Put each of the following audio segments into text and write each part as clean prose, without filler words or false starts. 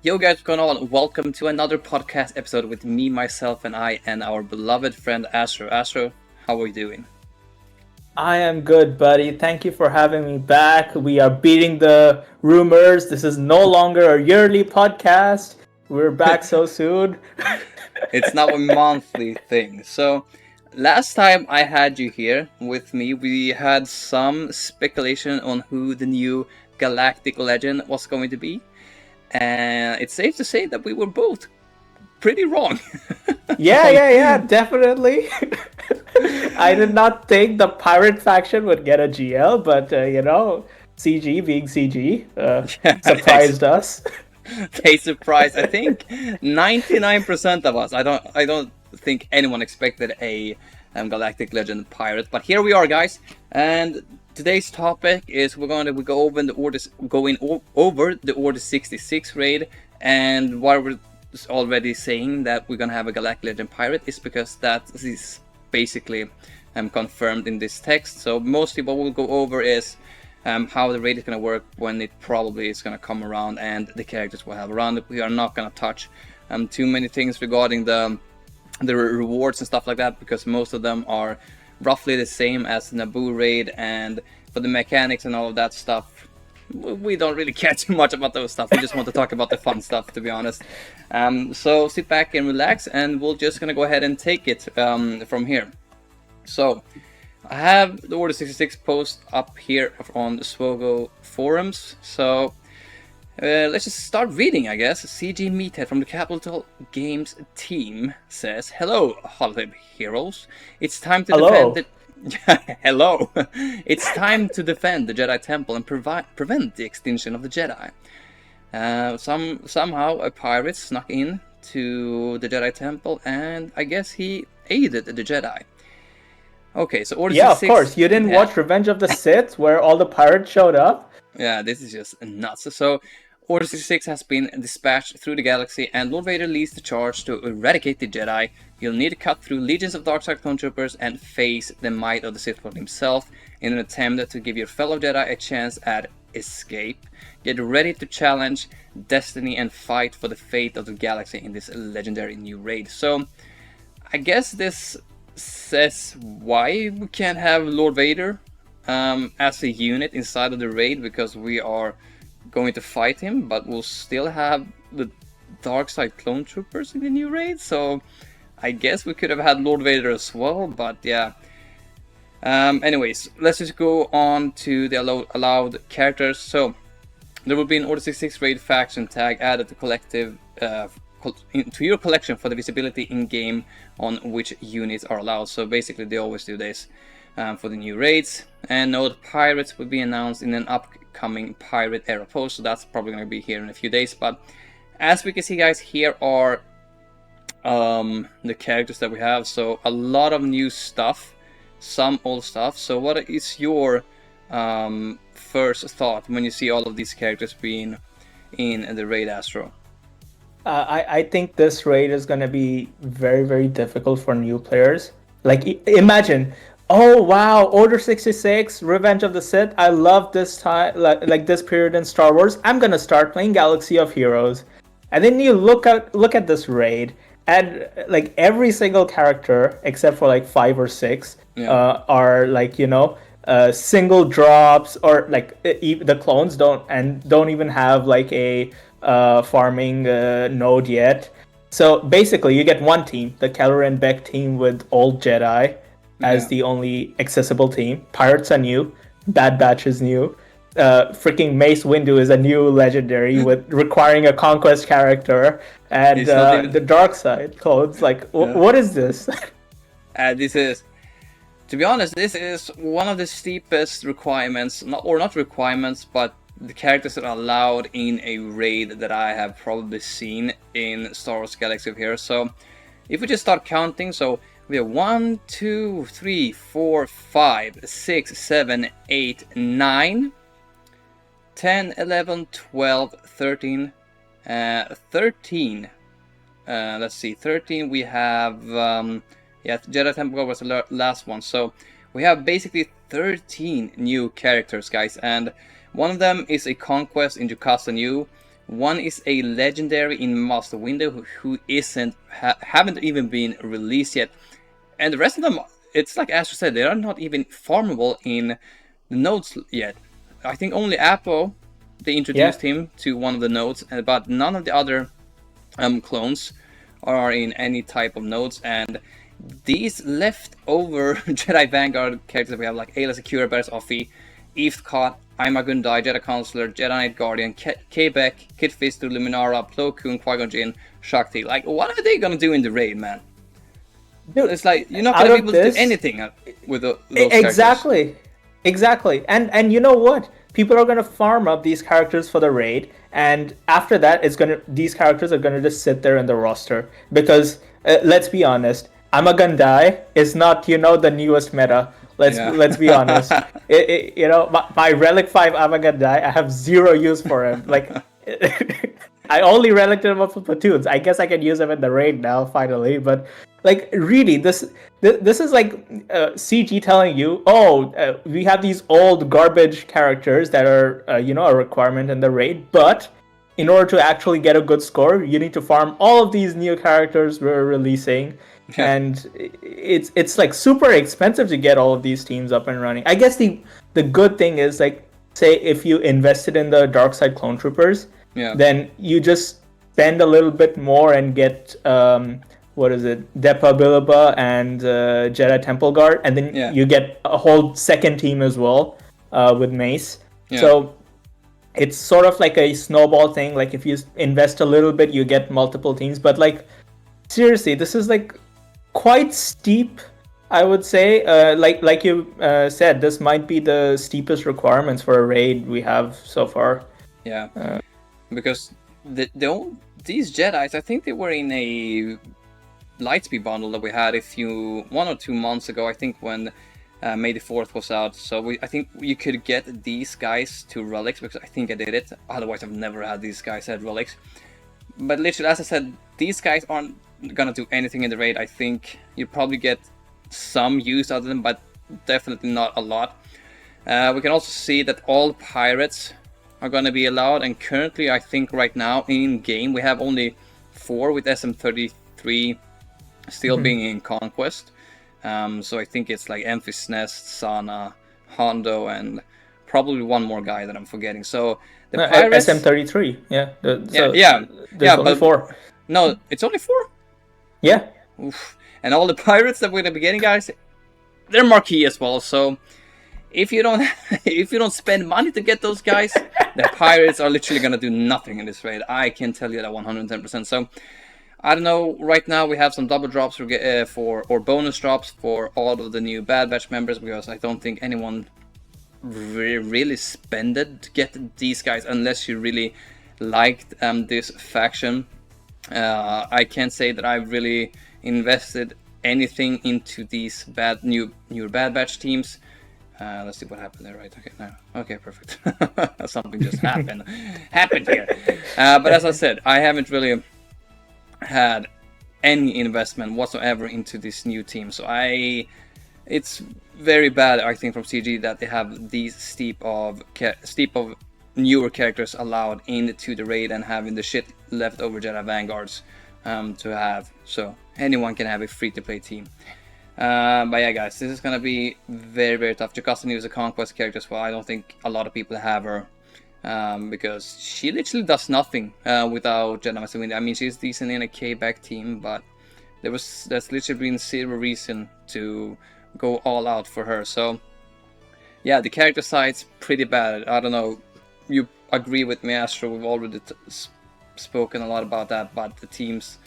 Yo guys, what's going on? Welcome to another podcast episode with me, myself, and I, and our beloved friend Astro. Astro, how are you doing? I am good, buddy. Thank you for having me back. We are beating the rumors. This is no longer a yearly podcast. We're back so soon. It's now a monthly thing. So, last time I had you here with me, we had some speculation on who the new Galactic Legend was going to be. And it's safe to say that we were both pretty wrong. Yeah, definitely. I did not think the pirate faction would get a GL, but CG being CG surprised us. They surprised, I think, 99% of us. I don't think anyone expected a Galactic Legend Pirate, but here we are, guys. And today's topic is we're going to go over over the Order 66 raid, and why we're already saying that we're gonna have a Galactic Legend Pirate is because that is basically confirmed in this text. So mostly what we'll go over is how the raid is going to work when it probably is going to come around, and the characters we'll have around it. We are not going to touch too many things regarding the rewards and stuff like that, because most of them are roughly the same as Naboo raid, and for the mechanics and all of that stuff, we don't really care too much about those stuff. We just want to talk about the fun stuff, to be honest. So sit back and relax, and we're just gonna go ahead and take it from here. So I have the Order 66 post up here on the SWGoH forums. So let's just start reading, I guess. CG Meathead from the Capital Games team says, "Hello, holodeck heroes. It's time to Hello. defend the Hello. It's time to defend the Jedi Temple and prevent the extinction of the Jedi. Somehow a pirate snuck in to the Jedi Temple, and I guess he aided the Jedi." Okay, so Order Yeah, of 66... course. You didn't watch Revenge of the Sith, where all the pirates showed up? Yeah, this is just nuts. So, Order 66 has been dispatched through the galaxy, and Lord Vader leads the charge to eradicate the Jedi. You'll need to cut through legions of dark-side clone troopers and face the might of the Sith Lord himself in an attempt to give your fellow Jedi a chance at escape. Get ready to challenge destiny and fight for the fate of the galaxy in this legendary new raid. So, I guess this says why we can't have Lord Vader as a unit inside of the raid, because we are going to fight him, but we'll still have the dark side clone troopers in the new raid. So I guess we could have had Lord Vader as well, but yeah. Anyways, let's just go on to the allowed characters. So there will be an Order 66 raid faction tag added to collective to your collection for the visibility in game on which units are allowed. So basically they always do this for the new raids. And note, pirates will be announced in an upcoming pirate era post, so that's probably going to be here in a few days. But as we can see, guys, here are the characters that we have. So a lot of new stuff, some old stuff. So what is your first thought when you see all of these characters being in the raid, Astro? I think this raid is going to be very, very difficult for new players. Like, imagine, oh wow, Order 66, Revenge of the Sith. I love this time, like this period in Star Wars. I'm going to start playing Galaxy of Heroes. And then you look at this raid, and like every single character except for like 5 or 6 are like, single drops, or like the clones don't even have like a farming node yet. So basically you get one team, the Keller and Beck team with old Jedi as the only accessible team. Pirates are new, Bad Batch is new, freaking Mace Windu is a new legendary with requiring a conquest character, and the dark side clones, like what is this? This is, to be honest, this is one of the steepest requirements, not requirements, but the characters that are allowed in a raid that I have probably seen in Star Wars Galaxy of Heroes. So if we just start counting, so we have 1, 2, 3, 4, 5, 6, 7, 8, 9, 10, 11, 12, 13, 13. Let's see, 13 we have, Jedi Temple was the last one. So we have basically 13 new characters, guys, and one of them is a conquest in Jukasa New. One is a legendary in Master Window who haven't even been released yet, and the rest of them, it's like Astro said, they are not even farmable in the nodes yet. I think only Apo, they introduced him to one of the nodes, but none of the other clones are in any type of nodes. And these leftover Jedi Vanguard characters we have, like Ayla Secura, Beres Offie, Eve Cot, Ima Gundai, Jedi Counselor, Jedi Knight Guardian, K-Beck, Kit Fisto, Luminara, Plo Koon, Qui-Gon Jinn, Shakti. Like, what are they gonna do in the raid, man? Dude, it's like you're not gonna be able to do anything with those characters. Exactly. And you know what? People are gonna farm up these characters for the raid, and after that, these characters are gonna just sit there in the roster because let's be honest, Ima Gundai is not the newest meta. Let's be honest. My Relic 5 Ima Gundai, I have zero use for him. Like, I only reliced him up for platoons. I guess I can use him in the raid now, finally. But like, really, this is like CG telling you, we have these old garbage characters that are a requirement in the raid, but in order to actually get a good score, you need to farm all of these new characters we're releasing. And it's like super expensive to get all of these teams up and running. I guess the good thing is, like, say if you invested in the Dark Side Clone Troopers, then you just spend a little bit more and get Depa Bilaba and Jedi Temple Guard, and then you get a whole second team as well with Mace. So it's sort of like a snowball thing. Like, if you invest a little bit, you get multiple teams. But like, seriously, this is like quite steep, I would say. Like you said, this might be the steepest requirements for a raid we have so far. Because these Jedis, I think they were in a Lightspeed bundle that we had 1 or 2 months ago, I think, when May the 4th was out. So I think you could get these guys to relics, because I think I did it. Otherwise, I've never had these guys at relics. But literally, as I said, these guys aren't gonna do anything in the raid. I think you probably get some use out of them, but definitely not a lot. We can also see that all pirates are gonna be allowed, and currently, I think right now in game we have only 4, with SM33 still being in Conquest. So I think it's like Emphis Nest, Sana, Hondo, and probably one more guy that I'm forgetting. So the pirates, SM33, there's only 4. No, it's only 4. Yeah. Oof. And all the pirates that we're gonna be getting, guys, they're marquee as well. So if you don't spend money to get those guys, the pirates are literally gonna do nothing in this raid. I can tell you that 110%. So I don't know. Right now we have some double drops or bonus drops for all of the new Bad Batch members, because I don't think anyone really spended to get these guys unless you really liked this faction. I can't say that I've really invested anything into these newer Bad Batch teams. Let's see what happened there. Right? Okay, no. Okay, perfect. Something just happened here. But as I said, I haven't really had any investment whatsoever into this new team. So it's very bad, I think, from CG that they have these steep of newer characters allowed into the raid, and having the shit leftover Jedi Vanguards to have. So anyone can have a free-to-play team. But yeah, guys, this is gonna be very, very tough. Jocasta is a Conquest character as well. I don't think a lot of people have her, because she literally does nothing without Jedi Master Window. I mean, she's decent in a K-back team, but there's literally been zero reason to go all out for her. So yeah, the character side's pretty bad. I don't know, you agree with me, Astro? We've already spoken a lot about that, but the teams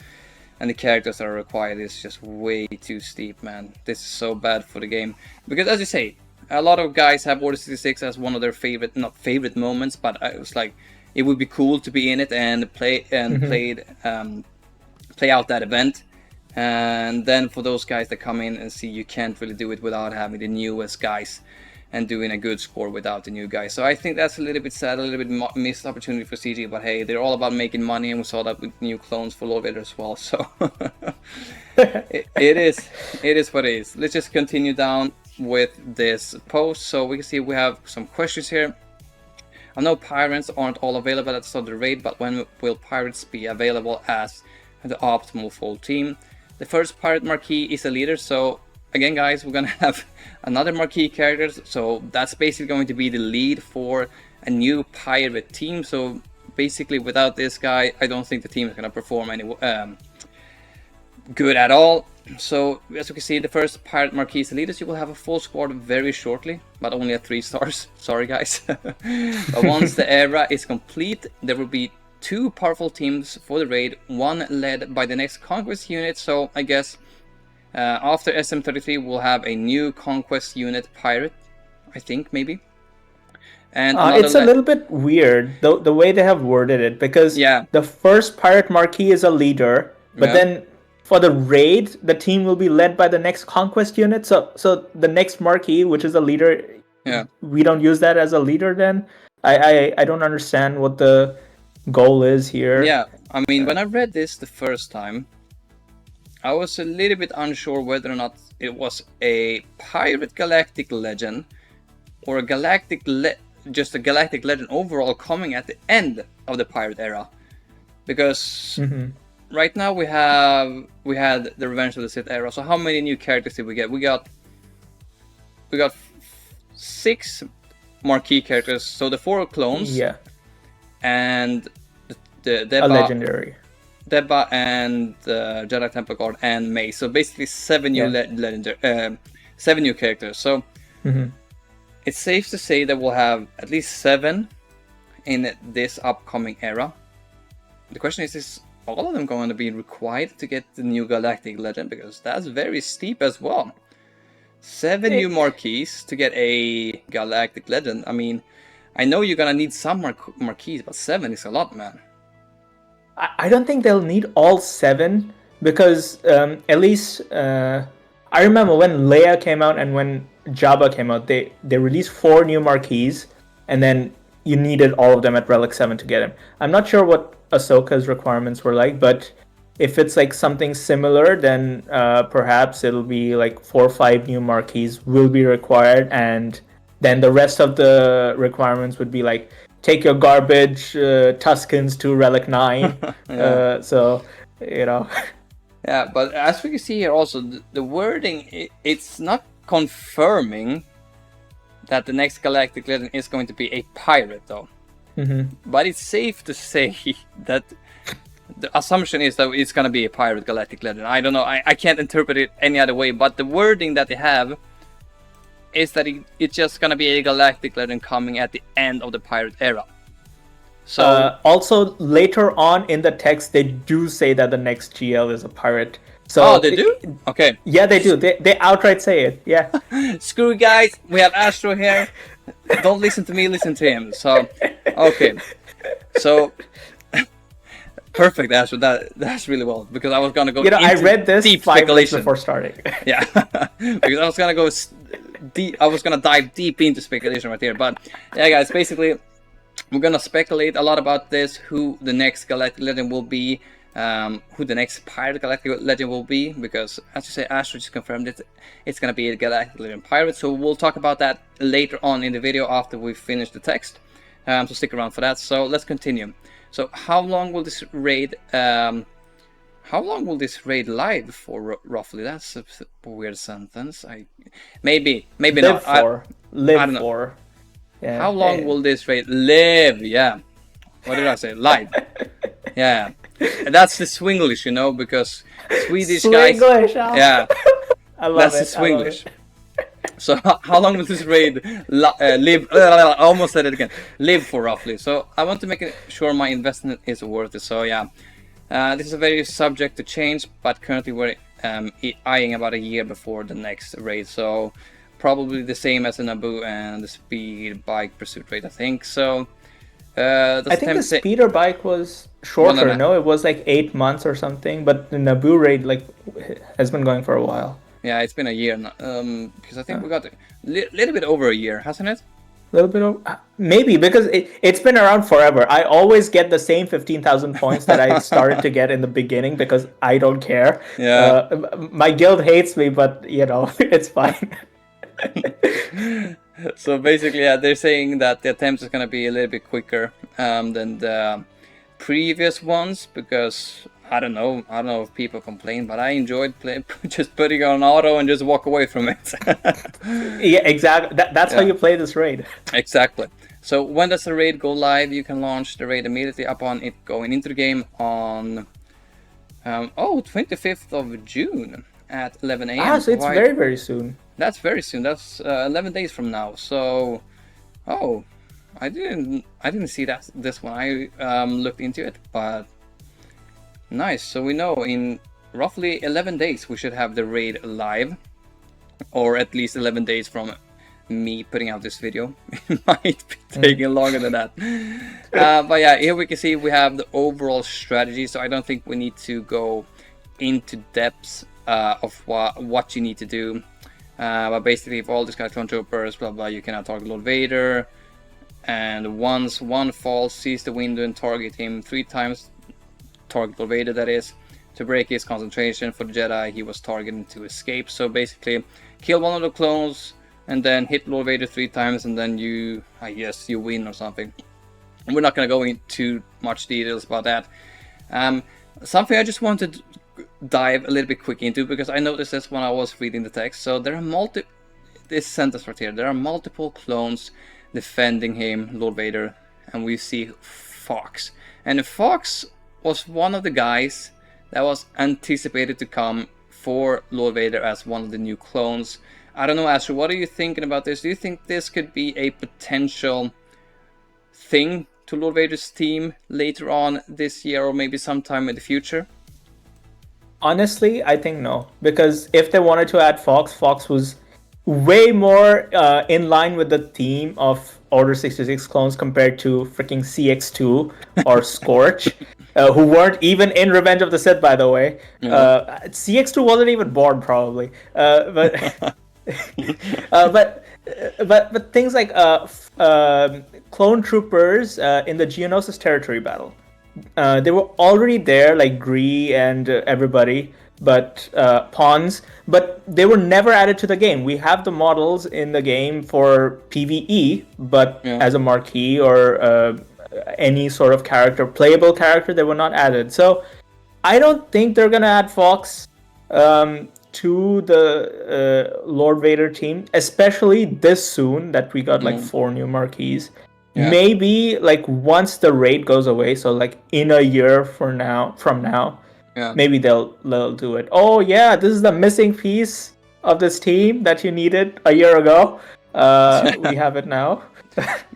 and the characters that are required is just way too steep, man. This is so bad for the game, because as you say, a lot of guys have Order 66 as one of their not favorite moments, but it was like, it would be cool to be in it and play out that event. And then for those guys that come in and see you can't really do it without having the newest guys and doing a good score without the new guys. So I think that's a little bit sad, a little bit missed opportunity for CG, but hey, they're all about making money, and we saw that with new clones for Lord Vader as well. So it is what it is. Let's just continue down with this post. So we can see we have some questions here. I know pirates aren't all available at the start of the raid, but when will pirates be available as the optimal full team? The first pirate marquee is a leader, so again guys, we're gonna have another marquee characters, so that's basically going to be the lead for a new pirate team. So basically without this guy, I don't think the team is gonna perform any good at all. So as you can see, the first pirate marquee is the leaders. You will have a full squad very shortly, but only at 3 stars. Sorry guys. But once the era is complete, there will be 2 powerful teams for the raid, one led by the next conquest unit. So I guess after SM33 we'll have a new conquest unit pirate, I think, maybe. And it's a little bit weird the way they have worded it, because the first pirate marquee is a leader, but then for the raid the team will be led by the next conquest unit. So the next marquee, which is a leader, we don't use that as a leader then. I don't understand what the goal is here. Yeah, I mean, when I read this the first time, I was a little bit unsure whether or not it was a pirate Galactic Legend or just a Galactic Legend overall coming at the end of the pirate era, because right now we had the Revenge of the Sith era. So how many new characters did we get? We got 6 marquee characters. So the 4 clones, and the Deba, a legendary, Deba and Jedi Temple Guard and May. So basically 7 new legendary, 7 new characters. So it's safe to say that we'll have at least 7 in this upcoming era. The question is all of them going to be required to get the new Galactic Legend? Because that's very steep as well. 7 new marquees to get a Galactic Legend. I mean, I know you're gonna need some marquees, but 7 is a lot, man. I don't think they'll need all 7, because at least I remember when Leia came out and when Jabba came out, they released 4 new marquees, and then you needed all of them at Relic 7 to get him. I'm not sure what Ahsoka's requirements were like, but if it's like something similar, then perhaps it'll be like 4 or 5 new marquees will be required, and then the rest of the requirements would be like, take your garbage Tuskens to Relic 9. So, you know. Yeah, but as we can see here also, the wording, it's not confirming that the next Galactic Legend is going to be a pirate though. But it's safe to say that the assumption is that it's going to be a pirate Galactic Legend. I don't know, I can't interpret it any other way, but the wording that they have is that it's just going to be a Galactic Legend coming at the end of the pirate era. So also later on in the text they do say that the next GL is a pirate. So they do? Okay. Yeah, they do. They outright say it. Yeah. Screw you guys, we have Astro here. Don't listen to me, listen to him. So okay. So perfect, Astro. That's really well, because I was gonna go. I read this deep 5 minutes speculation before starting. Yeah, because I was gonna go deep. I was gonna dive deep into speculation right here. But yeah, guys, basically, we're gonna speculate a lot about this. Who the next Galactic Legend will be. Who the next pirate Galactic Legend will be, because as you say, Astro just confirmed it, it's gonna be a Galactic Legend pirate. So we'll talk about that later on in the video after we finish the text. So stick around for that. So let's continue. So how long will this raid live for roughly? That's a weird sentence. Maybe live not. For. Live I don't know. For. Yeah. How long will this raid live? Yeah. What did I say? Live. Yeah. And that's the Swinglish, because Swedish guys. Yeah. I love that's it. the Swinglish. So how long will this raid live? I almost said it again. Live for roughly. So I want to make sure my investment is worth it. So yeah, this is a very subject to change, but currently we're eyeing about a year before the next raid. So probably the same as the Naboo and the Speed Bike Pursuit raid, I think. So I think the speeder bike was shorter. No, it was like 8 months or something. But the Naboo raid has been going for a while. Yeah, it's been a year now. Because I think we got a little bit over a year, hasn't it? A little bit over, maybe, because it's been around forever. I always get the same 15,000 points that I started to get in the beginning because I don't care. Yeah. My guild hates me, but it's fine. So basically, yeah, they're saying that the attempts is gonna be a little bit quicker than the previous ones, because I don't know if people complain, but I enjoyed just putting on auto and just walk away from it. Yeah, exactly. That's how Yeah. you play this raid. Exactly. So when does the raid go live? You can launch the raid immediately upon it going into the game on 25th of June at 11 a.m. So it's very, very soon. That's very soon. That's 11 days from now. So, oh, I didn't see that this one. I looked into it, but nice. So we know in roughly 11 days we should have the raid live, or at least 11 days from me putting out this video. It might be taking longer than that. But yeah, here we can see we have the overall strategy. So I don't think we need to go into depths of what you need to do. But basically, if all these guys clone troopers, blah blah, you cannot target Lord Vader. And once one falls, seize the window and target him 3 times. Target Lord Vader, that is, to break his concentration. For the Jedi, he was targeting to escape. So basically, kill one of the clones and then hit Lord Vader 3 times, and then I guess you win or something. And we're not gonna go into much details about that. Something I just wanted to dive a little bit quick into, because I noticed this when I was reading the text. So there are this sentence right here, there are multiple clones defending him, Lord Vader, and we see Fox. And Fox was one of the guys that was anticipated to come for Lord Vader as one of the new clones. I don't know, Astro, what are you thinking about this? Do you think this could be a potential thing to Lord Vader's team later on this year, or maybe sometime in the future? Honestly, I think no, because if they wanted to add Fox, Fox was way more in line with the theme of Order 66 clones compared to freaking CX2 or Scorch, who weren't even in Revenge of the Sith, by the way. CX2 wasn't even born, probably. But but things like clone troopers in the Geonosis territory battle. They were already there, like Gree and everybody, but pawns, but they were never added to the game. We have the models in the game for PvE, but as a marquee or any sort of character, playable character, they were not added. So I don't think they're gonna add Fox to the Lord Vader team, especially this soon that we got like 4 new marquees. Yeah. Maybe like once the raid goes away, so like in a year from now, maybe they'll do it. Oh yeah, this is the missing piece of this team that you needed a year ago. We have it now.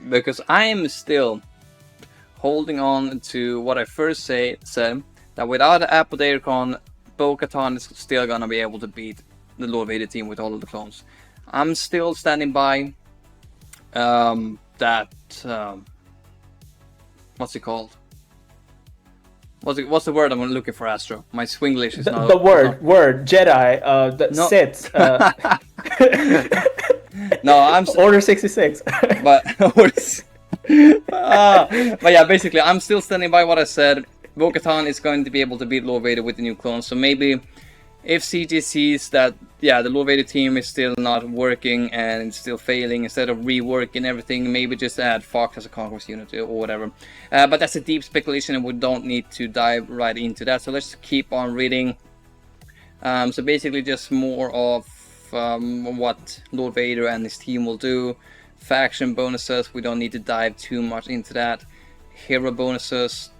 Because I am still holding on to what I first said, that without Apodacron, Bo-Katan is still gonna be able to beat the Lord Vader team with all of the clones. I'm still standing by that. What's it called? What's the word I'm looking for, Astro? My Swinglish is not... The word, Jedi, Sith. No, I'm... Order 66. But yeah, basically, I'm still standing by what I said. Bo-Katan is going to be able to beat Lord Vader with the new clones, so maybe if CG sees that, yeah, the Lord Vader team is still not working and it's still failing, instead of reworking everything, maybe just add Fox as a conquest unit or whatever. But that's a deep speculation and we don't need to dive right into that, so let's keep on reading. So basically just more of what Lord Vader and his team will do. Faction bonuses, we don't need to dive too much into that. Hero bonuses,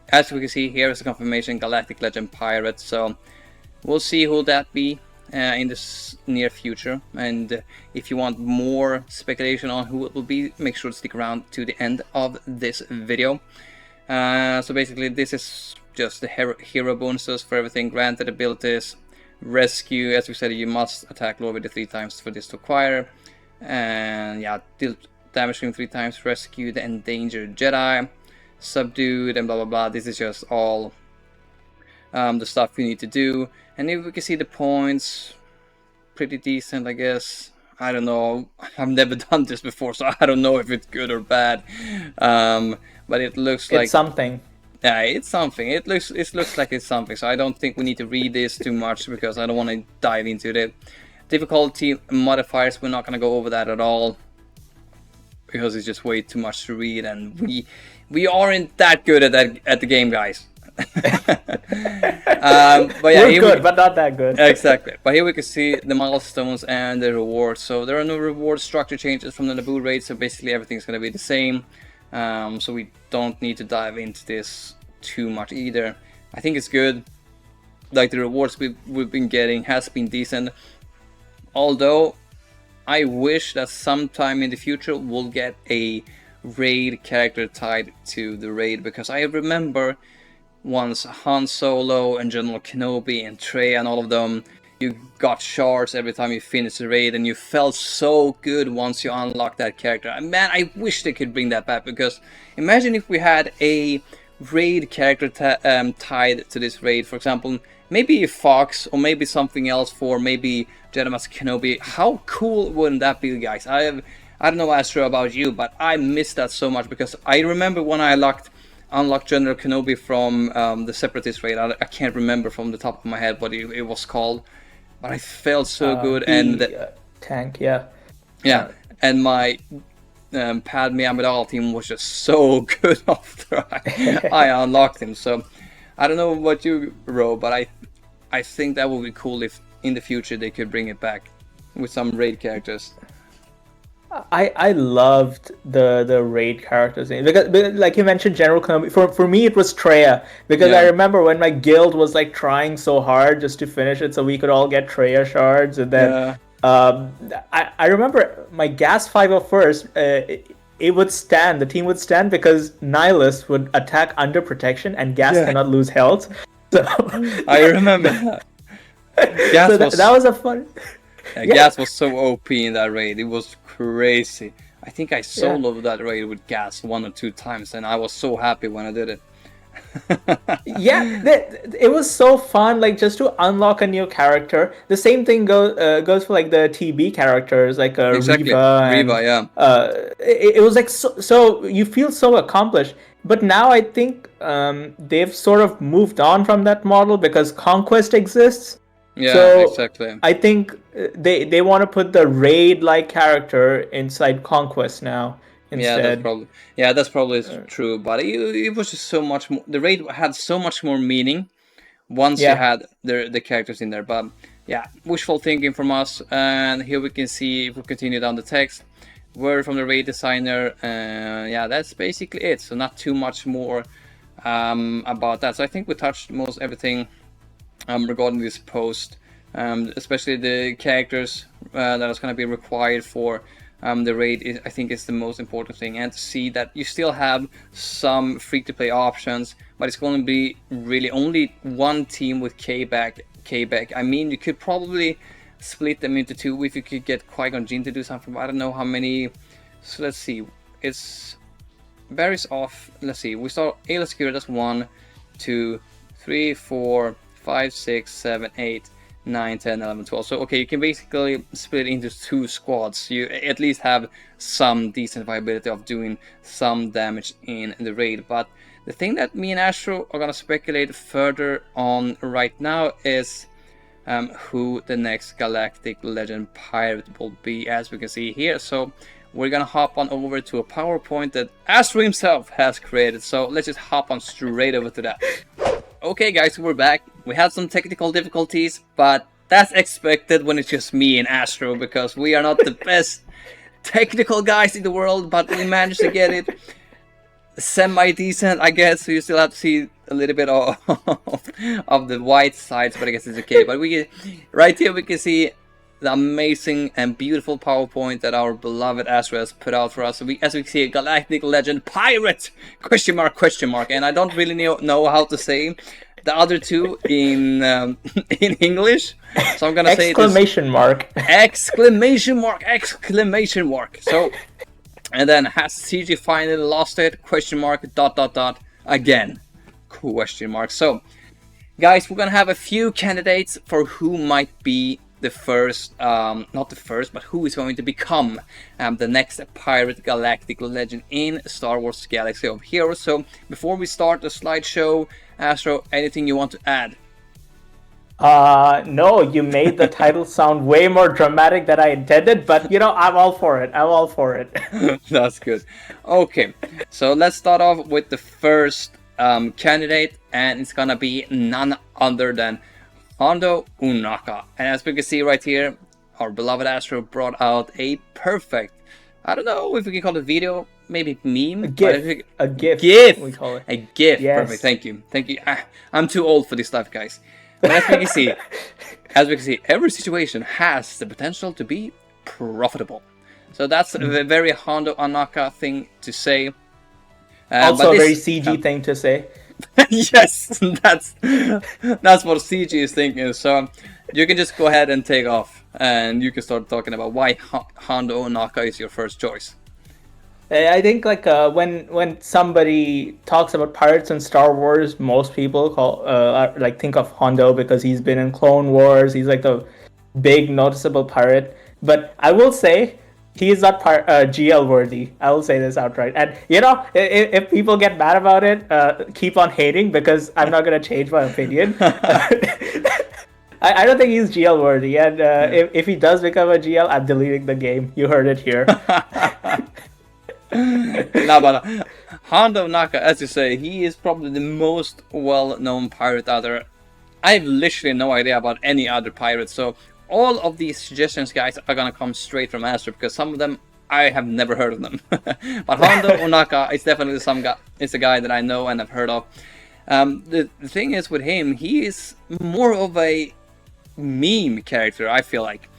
as we can see here is a confirmation, Galactic Legend Pirate, so we'll see who that be in the near future. And if you want more speculation on who it will be, make sure to stick around to the end of this video. So basically this is just the hero bonuses for everything. Granted abilities, rescue, as we said, you must attack Lord Vader 3 times for this to acquire. And yeah, deal damage to him 3 times, rescue the endangered Jedi, subdued, and blah blah blah. This is just all the stuff you need to do. And if we can see the points, pretty decent, I guess. I don't know, I've never done this before, so I don't know if it's good or bad. But it looks like it's something. Yeah, it's something. It looks like it's something. So I don't think we need to read this too much because I don't want to dive into it. Difficulty modifiers, we're not going to go over that at all. because it's just way too much to read, and we aren't that good at the game, guys. But yeah, we're good, but not that good. Exactly. But here we can see the milestones and the rewards. So there are no reward structure changes from the Naboo raid, so basically everything's going to be the same. So we don't need to dive into this too much either. I think it's good. Like, the rewards we've been getting has been decent. Although I wish that sometime in the future we'll get a raid character tied to the raid, because I remember once Han Solo and General Kenobi and Trey and all of them, you got shards every time you finished the raid, and you felt so good once you unlocked that character. And man, I wish they could bring that back, because imagine if we had a raid character tied to this raid. For example, maybe Fox, or maybe something else for maybe Jedi Master Kenobi. How cool wouldn't that be, guys? I don't know, Astro, about you, but I miss that so much, because I remember when I unlocked General Kenobi from the Separatist raid. I can't remember from the top of my head what it was called, but I felt so good. And tank, yeah, and my Padme Amidala team was just so good after I unlocked him. So I don't know what you wrote, but I think that would be cool if in the future they could bring it back with some raid characters. I loved the raid characters, because like you mentioned, General Kenobi. For me, it was Traya, because I remember when my guild was like trying so hard just to finish it so we could all get Traya shards, and then I remember my Gas 501st. It would stand. The team would stand because Nihilus would attack under protection, and Gas cannot lose health. So I remember that. Gas that was a fun. Gas was so OP in that raid. It was crazy. I think I soloed that raid with Gas 1 or 2 times, and I was so happy when I did it. It was so fun, like, just to unlock a new character. The same thing goes for like the TB characters, like exactly. Reva, it was like so you feel so accomplished. But now I think they've sort of moved on from that model, because Conquest exists. Yeah, so exactly. I think they want to put the raid-like character inside Conquest now instead. That's probably true. But it was just so much more. The raid had so much more meaning once you had the characters in there. But yeah, wishful thinking from us. And here we can see, if we continue down the text, word from the raid designer. That's basically it. So not too much more about that. So I think we touched most everything regarding this post, especially the characters that is going to be required for the raid. I think is the most important thing, and to see that you still have some free-to-play options, but it's going to be really only one team with K-Back. I mean, you could probably split them into 2 if you could get Qui-Gon Jinn to do something, but I don't know how many. So let's see, it's varies off. Let's see, we saw Ayla Security, that's 1, 2, 3, 4, 5, 6, 7, 8, 9, 10, 11, 12. So okay, you can basically split it into 2 squads. You at least have some decent viability of doing some damage in the raid. But the thing that me and Astro are gonna speculate further on right now is who the next Galactic Legend Pirate will be, as we can see here. So we're gonna hop on over to a PowerPoint that Astro himself has created. So let's just hop on straight over to that. Okay guys, we're back. We had some technical difficulties, but that's expected when it's just me and Astro, because we are not the best technical guys in the world, but we managed to get it semi-decent, I guess. So you still have to see a little bit of the white sides, but I guess it's okay. But right here we can see the amazing and beautiful PowerPoint that our beloved Astro has put out for us. So as we see, a Galactic Legend Pirate! Question mark, and I don't really know how to say the other 2 in English, so I'm gonna say exclamation mark. Exclamation mark. So, and then, has CG finally lost it? Question mark, ... again, question mark. So guys, we're gonna have a few candidates for who might be the first, not the first, but who is going to become the next Pirate Galactic Legend in Star Wars Galaxy of Heroes. So before we start the slideshow, Astro, anything you want to add? No, you made the title sound way more dramatic than I intended, but I'm all for it. I'm all for it. That's good. Okay, so let's start off with the first candidate, and it's gonna be none other than Hondo Unaka. And as we can see right here, our beloved Astro brought out a perfect, I don't know if we can call it video, maybe meme? A GIF. GIF! We call it. A GIF, yes. Perfect, thank you. Thank you. I'm too old for this stuff, guys. But as we can see, every situation has the potential to be profitable. So that's a very Hondo Unaka thing to say. Also a very CG thing to say. Yes, that's what CG is thinking. So you can just go ahead and take off, and you can start talking about why Hondo Unaka is your first choice. I think like when somebody talks about pirates in Star Wars, most people think of Hondo because he's been in Clone Wars. He's like the big noticeable pirate. But I will say he is not GL worthy. I will say this outright. And if people get mad about it, keep on hating because I'm not gonna change my opinion. I don't think he's GL worthy. And if he does become a GL, I'm deleting the game. You heard it here. No, but Hondo Naka, as you say, he is probably the most well-known pirate out there. I have literally no idea about any other pirate, so all of these suggestions, guys, are gonna come straight from Astro because some of them I have never heard of them. But Hondo Unaka is definitely it's a guy that I know and have heard of. The thing is with him, he is more of a meme character, I feel like,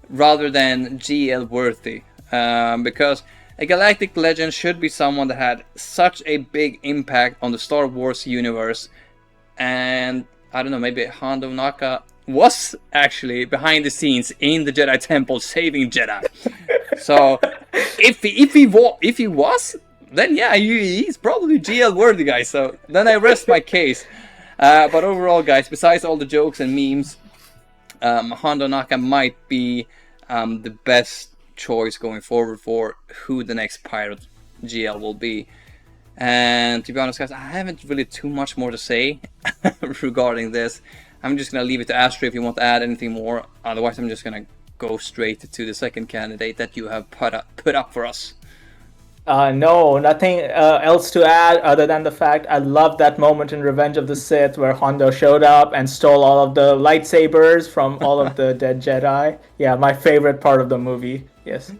rather than GL worthy, because a Galactic Legend should be someone that had such a big impact on the Star Wars universe, and I don't know, maybe Hondo Naka was actually behind the scenes in the Jedi Temple saving Jedi. So if he was, then yeah, he's probably GL worthy, guys. So then I rest my case. But overall, guys, besides all the jokes and memes, Hondo Naka might be the best choice going forward for who the next pirate GL will be. And to be honest, guys, I haven't really too much more to say regarding this. I'm just gonna leave it to Astro if you want to add anything more. Otherwise, I'm just gonna go straight to the second candidate that you have put up for us. No, nothing else to add other than the fact I love that moment in Revenge of the Sith where Hondo showed up and stole all of the lightsabers from all of the dead Jedi. Yeah, my favorite part of the movie. Yes.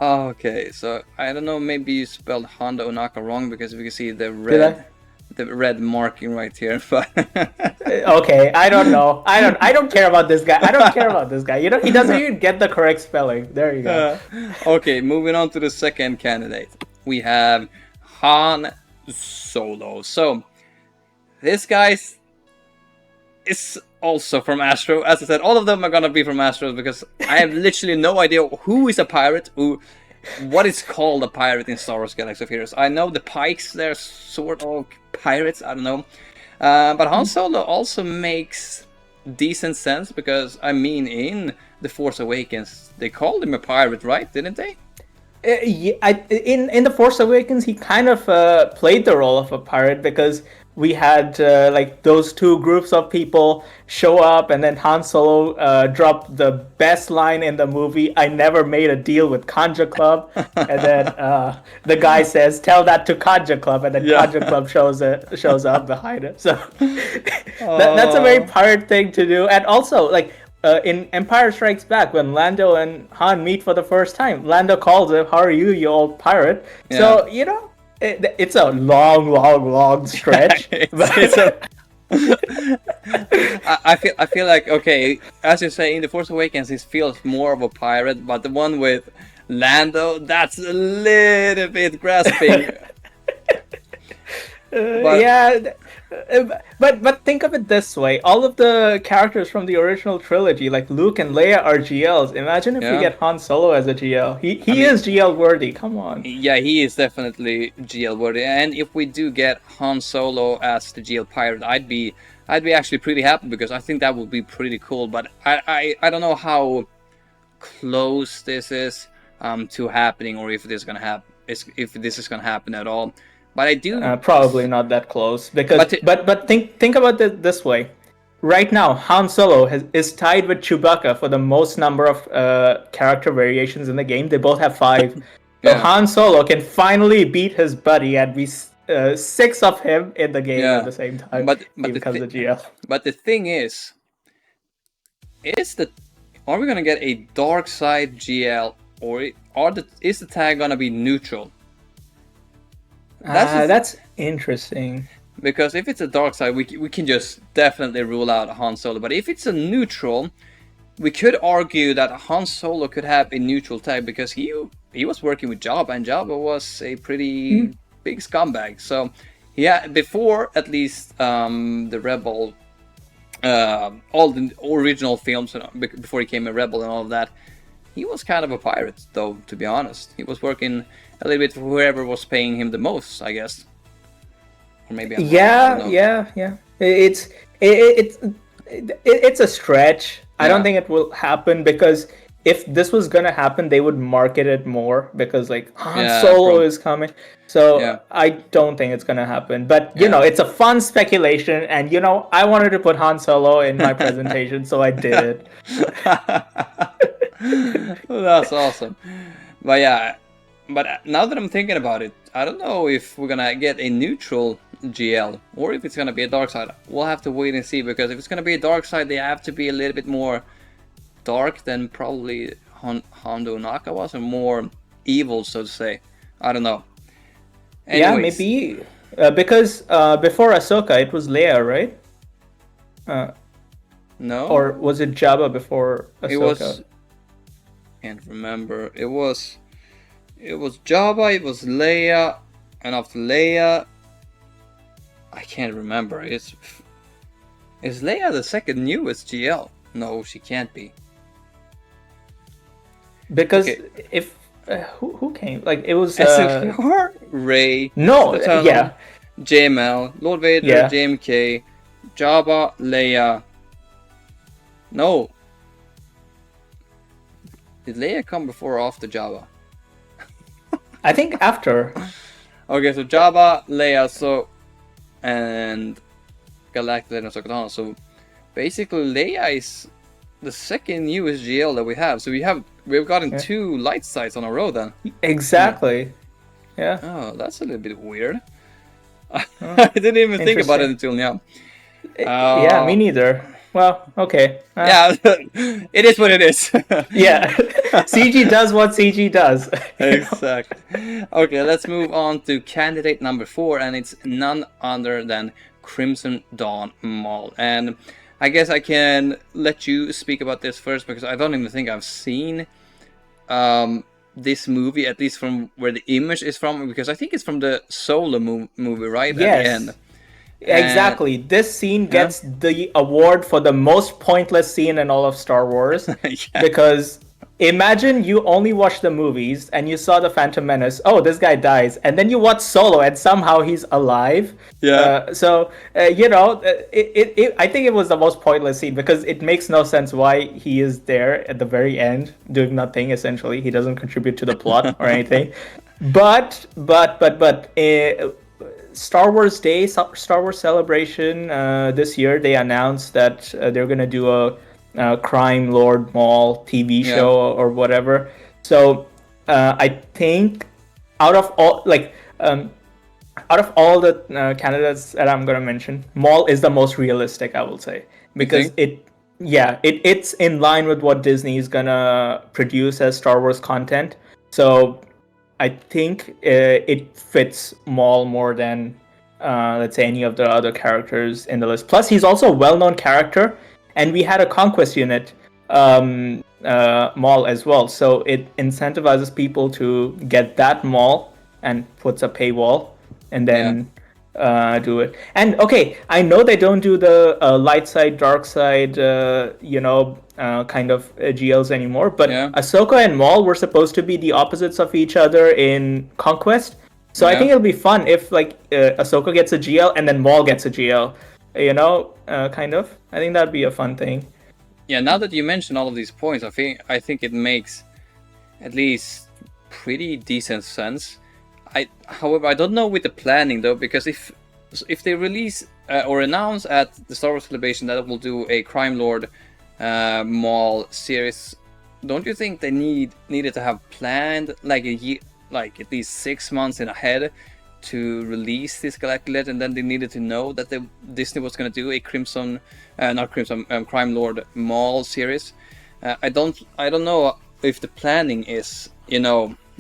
Okay, so I don't know, maybe you spelled Hondo Unaka wrong because we can see the red marking right here. But okay, I don't know. I don't care about this guy. I don't care about this guy. He doesn't even get the correct spelling. There you go. Okay, moving on to the second candidate. We have Han Solo. So this guy is also from Astro. As I said, all of them are gonna be from Astro because I have literally no idea who is a pirate, what is called a pirate in Star Wars Galaxy of Heroes. I know the Pikes, they're sort of pirates, I don't know. But Han Solo also makes decent sense because, I mean, in The Force Awakens, they called him a pirate, right? Didn't they? Yeah, in The Force Awakens, he kind of played the role of a pirate because we had like those two groups of people show up, and then Han Solo dropped the best line in the movie, "I never made a deal with Kanja Club," and then the guy says, "Tell that to Kanja Club," and then Kanja Club shows up behind it. So that's a very pirate thing to do, and also like. In Empire Strikes Back, when Lando and Han meet for the first time, Lando calls him, "How are you, you old pirate?" Yeah. So, it's a long stretch. I feel like, okay, as you say, in The Force Awakens, he feels more of a pirate, but the one with Lando, that's a little bit grasping. But think of it this way: all of the characters from the original trilogy, like Luke and Leia, are GLs. Imagine if we get Han Solo as a GL. He is GL worthy. Come on. Yeah, he is definitely GL worthy. And if we do get Han Solo as the GL pirate, I'd be actually pretty happy because I think that would be pretty cool. But I don't know how close this is to happening, or if this is gonna happen. If this is gonna happen at all. But I do probably not that close because but think about it this way: right now, Han Solo is tied with Chewbacca for the most number of character variations in the game. They both have 5. So Yeah, Han Solo can finally beat his buddy and be 6 of him in the game at yeah. the same time. But He becomes a GL. but the thing is the are we gonna get a dark side GL, or is the tag gonna be neutral? That's interesting. Because if it's a dark side, we can just definitely rule out Han Solo. But if it's a neutral, we could argue that Han Solo could have a neutral tag because he was working with Jabba, and Jabba was a pretty big scumbag. So yeah, before at least the Rebel, all the original films, before he became a rebel and all of that, he was kind of a pirate, though. To be honest, he was working a little bit for whoever was paying him the most, I guess. Or maybe I'm wrong, I don't know. Yeah. It's a stretch. I don't Yeah. think it will happen because if this was gonna happen, they would market it more because like Han Yeah, Solo is coming. So Yeah. I don't think it's gonna happen. But you Yeah. know, it's a fun speculation, and you know, I wanted to put Han Solo in my presentation, so I did it. That's awesome. But yeah, but now that I'm thinking about it, I don't know if we're gonna get a neutral GL or if it's gonna be a dark side. We'll have to wait and see, because if it's gonna be a dark side, they have to be a little bit more dark than probably Hondo Naka was, or more evil, so to say. I don't know. Yeah, Anyways, maybe because before Ahsoka, it was Leia, right? no, Or was it Jabba before Ahsoka? it was. Can't remember. It was Jabba. It was Leia, and after Leia, I can't remember. Is Leia the second newest GL? No, she can't be. Because Okay. if who came? Like it was SWGoH, Rey, no, Eternal, yeah, JML, Lord Vader, Yeah. JMK, Jabba, Leia. No. Did Leia come before or after Jabba? I think after. Okay, so Jabba, Leia, and Galactic Legend Pirate. So basically, Leia is the second newest GL that we have. So we've gotten 2 light sides on a row then. Exactly. Yeah. Oh, that's a little bit weird. I didn't even think about it until now. Yeah, me neither. Well, okay. Yeah, it is what it is. Yeah. CG does what CG does. Exactly. Okay, let's move on to candidate number 4, and it's none other than Crimson Dawn Maul. And I guess I can let you speak about this first, because I don't even think I've seen this movie, at least from where the image is from, because I think it's from the Solo movie, right? Yes. At the end. Exactly. This scene gets the award for the most pointless scene in all of Star Wars. Yeah. Because imagine you only watched the movies and you saw the Phantom Menace. Oh, this guy dies, and then you watch Solo and somehow he's alive. Yeah. I think it was the most pointless scene because it makes no sense why he is there at the very end doing nothing. Essentially, he doesn't contribute to the plot or anything. But Star Wars Day, Star Wars Celebration this year, they announced that they're gonna do a Crime Lord Maul TV show or whatever. So I think out of all the candidates that I'm gonna mention, Maul is the most realistic, I will say, because it's in line with what Disney is gonna produce as Star Wars content. So I think it fits Maul more than, let's say, any of the other characters in the list. Plus, he's also a well-known character, and we had a Conquest unit, Maul as well. So it incentivizes people to get that Maul and puts a paywall, and then do it. And okay, I know they don't do the light side, dark side, kind of GLs anymore, but Ahsoka and Maul were supposed to be the opposites of each other in Conquest. So I think it'll be fun if Ahsoka gets a GL and then Maul gets a GL. Kind of. I think that'd be a fun thing. Yeah, now that you mention all of these points, I think it makes at least pretty decent sense. However, I don't know with the planning though, because if they release or announce at the Star Wars Celebration that it will do a Crime Lord Maul series, don't you think they needed to have planned like a year, like at least 6 months in ahead to release this Galactic Legend? And then they needed to know that Disney was going to do a Crime Lord Maul series. I don't know if the planning is,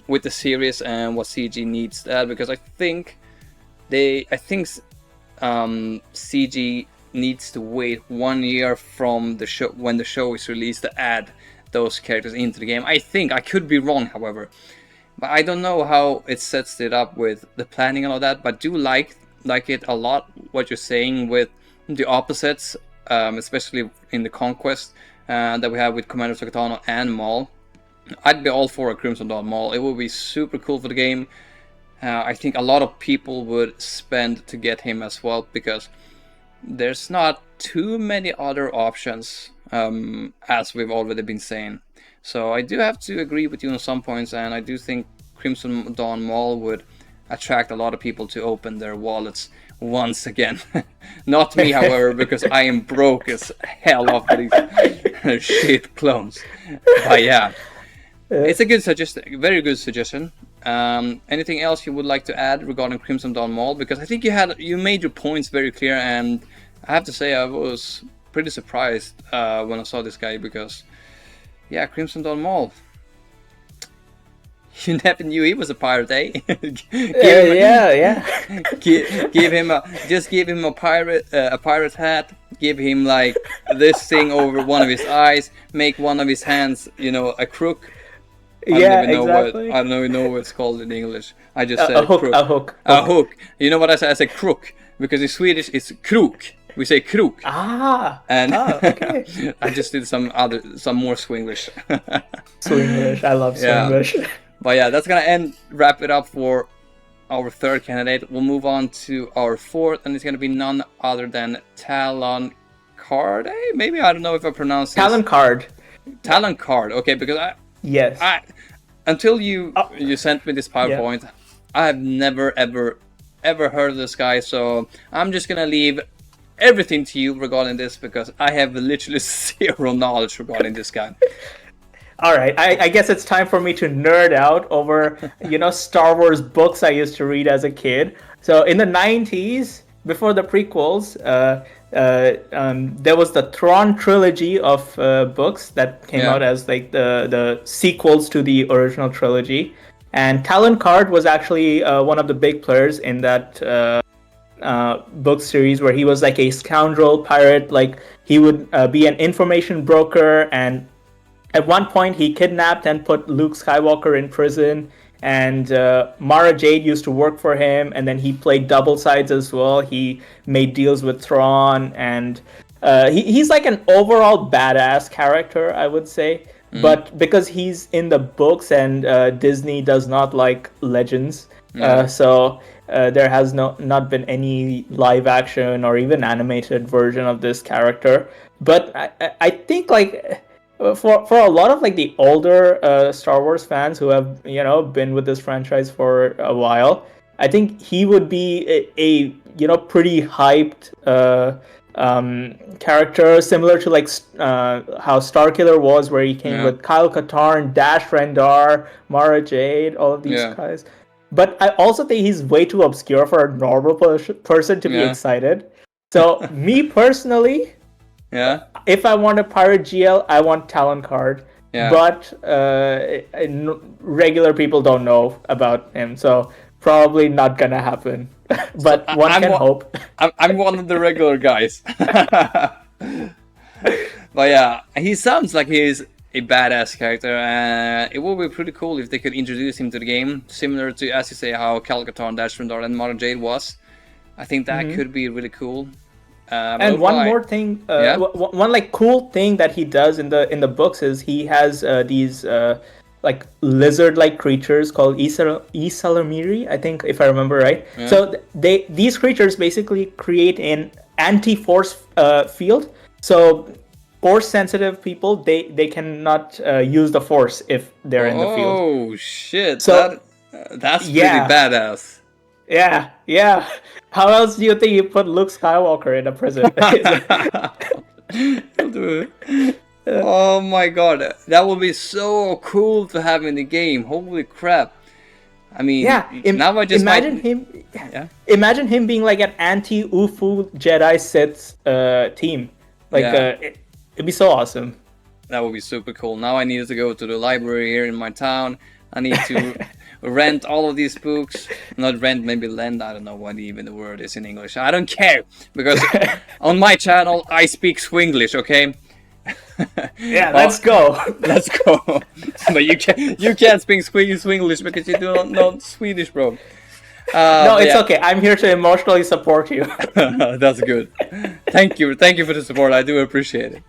with the series and what CG needs that, because I think CG needs to wait 1 year from the show, when the show is released, to add those characters into the game. I think I could be wrong, however, but I don't know how it sets it up with the planning and all that. But do like it a lot what you're saying with the opposites, especially in the conquest that we have with Commander Sokatano and Maul. I'd be all for a Crimson Dawn Maul. It would be super cool for the game. I think a lot of people would spend to get him as well, because there's not too many other options, as we've already been saying. So I do have to agree with you on some points, and I do think Crimson Dawn Maul would attract a lot of people to open their wallets once again. Not me, however, because I am broke as hell off these shit clones. But yeah, it's a good suggestion, very good suggestion. Anything else you would like to add regarding Crimson Dawn Maul? Because I think you made your points very clear, and I have to say I was pretty surprised when I saw this guy, because yeah, Crimson Dawn Maul. You never knew he was a pirate, eh? Give him a pirate hat. Give him like this thing over one of his eyes. Make one of his hands, a crook. I don't even know what it's called in English. I just said a hook. A hook. You know what I said? I said crook, because in Swedish it's krok. We say krok. Okay. I just did some more Swinglish. Swinglish. I love Swinglish. Yeah. But yeah, that's gonna wrap it up for our third candidate. We'll move on to our fourth, and it's gonna be none other than Talon Card. Maybe, I don't know if I pronounce this. Talon Card. Talon Card. Okay, because until you sent me this PowerPoint, I have never ever heard of this guy. So I'm just gonna leave everything to you regarding this, because I have literally zero knowledge regarding this guy. All right, I guess it's time for me to nerd out over, Star Wars books I used to read as a kid. So in the 90s, before the prequels, there was the Thrawn trilogy of books that came out as like the sequels to the original trilogy. And Talon Card was actually one of the big players in that book series, where he was like a scoundrel pirate. Like, he would be an information broker, and at one point he kidnapped and put Luke Skywalker in prison, and Mara Jade used to work for him, and then he played double sides as well. He made deals with Thrawn, and he's like an overall badass character, I would say. But because he's in the books, and Disney does not like legends, so there has not been any live action or even animated version of this character. But I think like for a lot of like the older Star Wars fans who have been with this franchise for a while, I think he would be a pretty hyped character, similar to like how Starkiller was, where he came with Kyle Katarn, Dash Rendar, Mara Jade, all of these guys. But I also think he's way too obscure for a normal person to be excited. So me personally, if I want a pirate GL, I want Talon Card. But regular people don't know about him, so probably not gonna happen. But so one can hope. I'm one of the regular guys. But yeah, he sounds like he's a badass character, and it would be pretty cool if they could introduce him to the game, similar to, as you say, how Kyle Katarn, Dash Rendar, and Mara Jade was. I think that could be really cool. And one more thing, one like cool thing that he does in the books is he has these like lizard-like creatures called Isalamiri, I think, if I remember right. So these creatures basically create an anti-force field. So force-sensitive people, they cannot use the force if they're in the field. Oh shit! So that's pretty badass. Yeah, yeah. How else do you think you put Luke Skywalker in a prison? He'll do it. Oh my god, that would be so cool to have in the game. Holy crap. I mean, Yeah, now I just imagine might. him. Yeah. Imagine him being like an anti-UFO Jedi Sith team. Like, Yeah. it'd be so awesome. That would be super cool. Now I need to go to the library here in my town. I need to rent all of these books. Not rent, maybe lend. I don't know what even the word is in English. I don't care. Because on my channel, I speak Swinglish, okay? Yeah, let's go. Let's go. But you can't speak Swinglish because you do not know Swedish, bro. No, it's okay. I'm here to emotionally support you. That's good. Thank you for the support. I do appreciate it.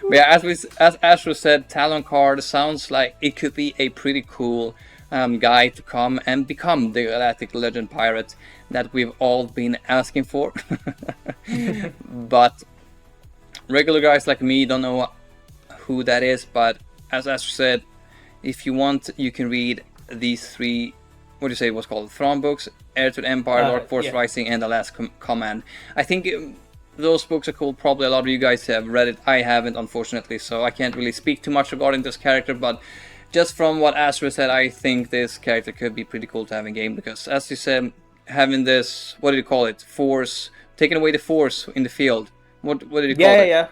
But yeah, as Astro said, Talon card sounds like it could be a pretty cool guy to come and become the Galactic Legend Pirate that we've all been asking for. But regular guys like me don't know who that is. But as Astro said, if you want, you can read these three. What do you say? What's called Thrawn books: Heir to the Empire, Dark Force yeah. Rising, and The Last Command. I think. Those books are cool. Probably a lot of you guys have read it. I haven't, unfortunately, so I can't really speak too much regarding this character, but just from what Astro said, I think this character could be pretty cool to have in game, because as you said, having this, what did you call it? Force, taking away the force in the field. What did you call it?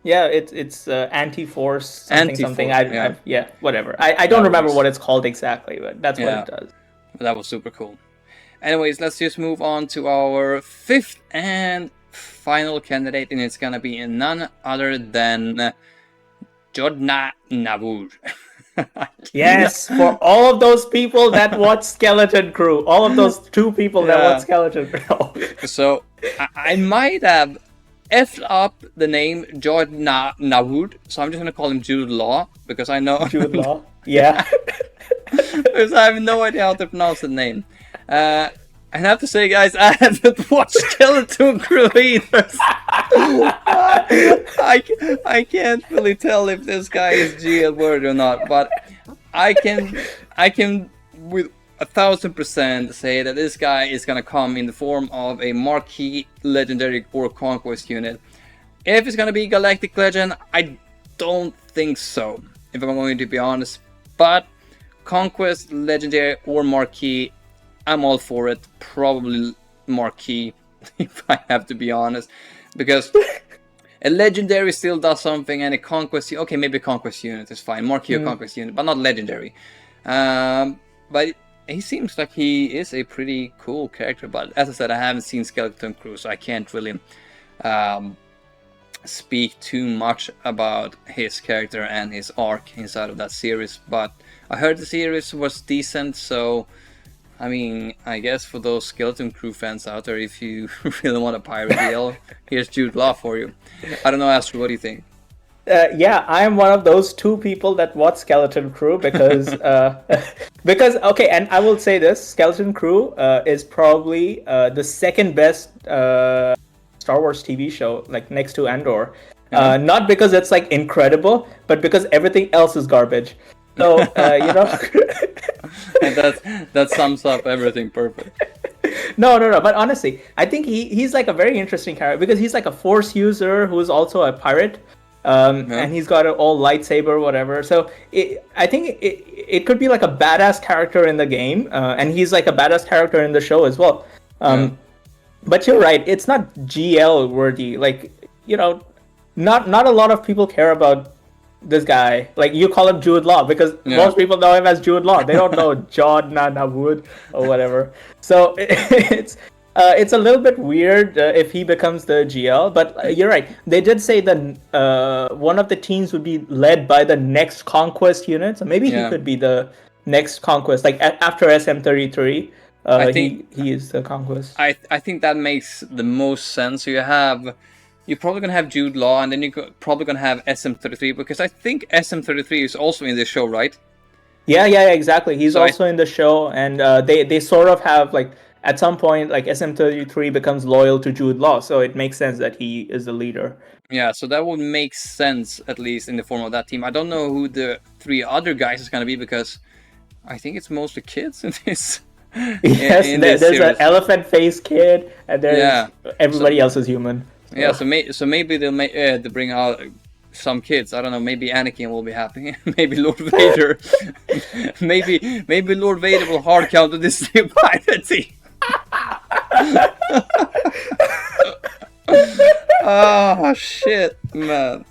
Yeah, it's anti-force something. Yeah. Whatever. I don't remember what it's called exactly, but that's what it does. That was super cool. Anyways, let's just move on to our fifth and final candidate, and it's gonna be none other than Jodna Nabur. Yes, for all of those people that watch Skeleton Crew, all of those 2 people that watch Skeleton Crew. So I might have effed up the name Jodna Nabur, so I'm just gonna call him Jude Law, because I know Jude Law. Yeah. Because I have no idea how to pronounce the name. I have to say, guys, I haven't watched Skeleton Crew either. I can't really tell if this guy is GL worthy or not, but I can with 1000% say that this guy is gonna come in the form of a marquee, legendary, or conquest unit. If it's gonna be Galactic Legend, I don't think so, if I'm going to be honest. But conquest, legendary, or marquee, I'm all for it. Probably marquee, if I have to be honest, because a legendary still does something, and a conquest, okay, maybe a conquest unit is fine, marquee or conquest unit, but not legendary. But he seems like he is a pretty cool character. But as I said, I haven't seen Skeleton Crew, so I can't really speak too much about his character and his arc inside of that series. But I heard the series was decent, so I mean, I guess for those Skeleton Crew fans out there, if you really want a pirate deal, here's Jude Law for you. I don't know, Astro, what do you think? Yeah, I am one of those 2 people that watch Skeleton Crew because okay, and I will say this: Skeleton Crew is probably the second best Star Wars TV show, like next to Andor. Not because it's like incredible, but because everything else is garbage. So you know. And that sums up everything perfect. No. But honestly, I think he's like a very interesting character because he's like a Force user who is also a pirate, and he's got an all lightsaber, whatever. So I think it could be like a badass character in the game, and he's like a badass character in the show as well. But you're right, it's not GL worthy. Like, you know, not a lot of people care about this guy. Like, you call him Jude Law because most people know him as Jude Law. They don't know John Wood or whatever. So it's a little bit weird if he becomes the GL. But you're right. They did say that one of the teams would be led by the next Conquest unit. So maybe he could be the next Conquest, like after SM33. I think he is the Conquest. I think that makes the most sense. So you're probably going to have Jude Law, and then you're probably going to have SM33, because I think SM33 is also in this show, right? Yeah, exactly. He's also in the show, and they sort of have, like, at some point, like, SM33 becomes loyal to Jude Law, so it makes sense that he is the leader. Yeah, so that would make sense, at least in the form of that team. I don't know who the 3 other guys is going to be, because I think it's mostly kids in this. Yes, in this there's an series. elephant face kid, and there's Yeah. everybody else is human. Yeah, so maybe they'll bring out some kids. I don't know. Maybe Anakin will be happy. Maybe Lord Vader. maybe Lord Vader will hard counter this new pirate team. Oh shit, man.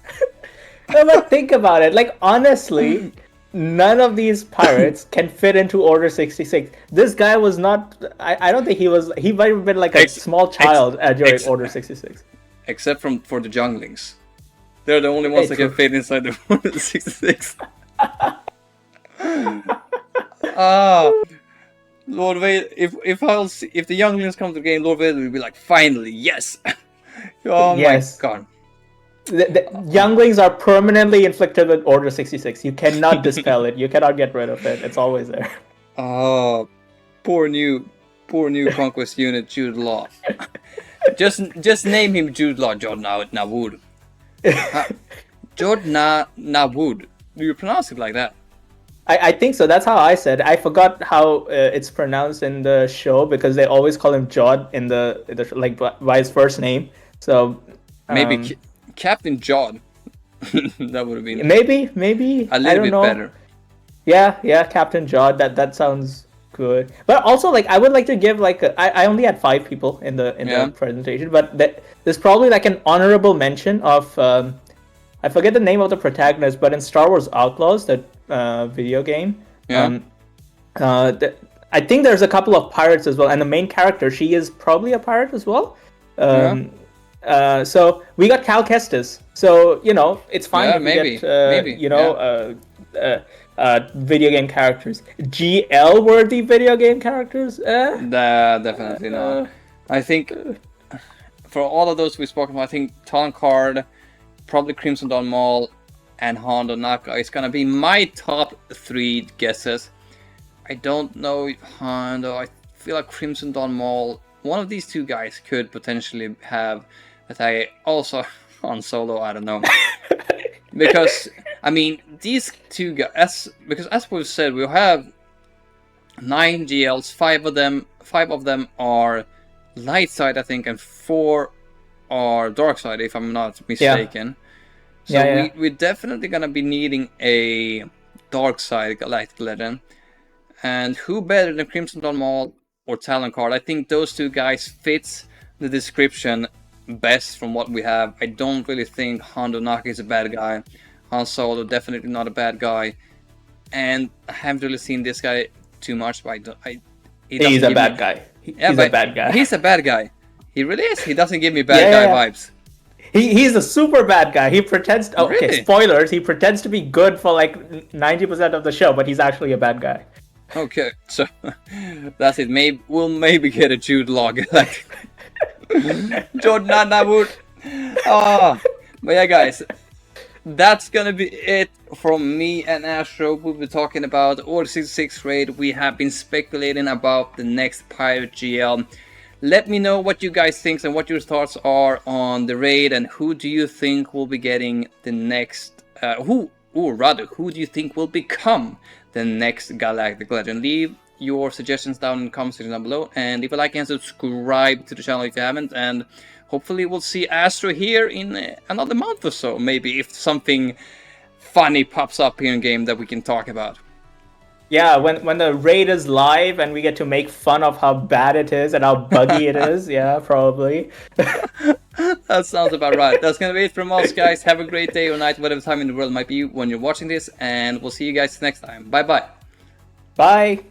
No, but think about it. Like, honestly, none of these pirates can fit into Order 66. This guy was not. I don't think he was. He might have been like a Ex- small child during ex- Order 66. Except for the junglings. They're the only ones Hey, that can true. fit inside the 66. Ah, Lord Vader. If the younglings come to the game, Lord Vader will be like, finally, yes. Oh Yes. my god. The younglings are permanently inflicted with Order 66. You cannot dispel it. You cannot get rid of it. It's always there. Oh, poor new conquest unit Jude Law. just name him Jude Law, Jordan Nawood. Jordan Nawood. Do you pronounce it like that? I think so. That's how I said. I forgot how it's pronounced in the show because they always call him Jod in the like by his first name. So Maybe Captain Jod. That would have been maybe a I little don't bit know. better. Yeah, Captain Jod. That sounds good. But also, like, I would like to give like I only had 5 people in the presentation, but there's probably like an honorable mention of I forget the name of the protagonist, but in Star Wars Outlaws, that video game, Yeah. I think there's a couple of pirates as well, and the main character, she is probably a pirate as well. So we got Cal Kestis. So it's fine Yeah, if maybe, we get maybe, video game characters, GL worthy video game characters. Definitely not. I think for all of those we spoke about, I think Talon Card, probably Crimson Dawn Mall, and Hondo Naka is gonna be my top 3 guesses. I don't know if Hondo. I feel like Crimson Dawn Mall. One of these 2 guys could potentially have that. I also on solo. I don't know. Because I mean these 2 guys. Because as we've said, we'll have 9 GLs. 5 of them are light side, I think, and 4 are dark side, if I'm not mistaken. So we're definitely gonna be needing a dark side Galactic Legend. And who better than Crimson Dawn Mall or Talon Card? I think those 2 guys fits the description best from what we have. I don't really think Hondo Naka is a bad guy. Han Solo definitely not a bad guy. And I haven't really seen this guy too much, but he's a bad guy. He's a bad guy. He's a bad guy. He really is. He doesn't give me bad guy vibes. He's a super bad guy. He pretends. Really? Spoilers. He pretends to be good for like 90% of the show, but he's actually a bad guy. Okay, so that's it. We'll maybe get a Jude Law like Jordan Nawood. But yeah, guys, that's gonna be it from me and Astro. We'll be talking about Order 66 raid. We have been speculating about the next Pirate GL. Let me know what you guys think and what your thoughts are on the raid, and who do you think will be getting the next who do you think will become the next Galactic Legend? Leave your suggestions down in the comment section down below, and leave a like and subscribe to the channel if you haven't, and hopefully we'll see Astro here in another month or so, maybe, if something funny pops up here in game that we can talk about. Yeah, when the raid is live and we get to make fun of how bad it is and how buggy it is, yeah, probably. That sounds about right. That's gonna be it from us, guys. Have a great day or night, whatever time in the world might be when you're watching this, and we'll see you guys next time. Bye bye. Bye.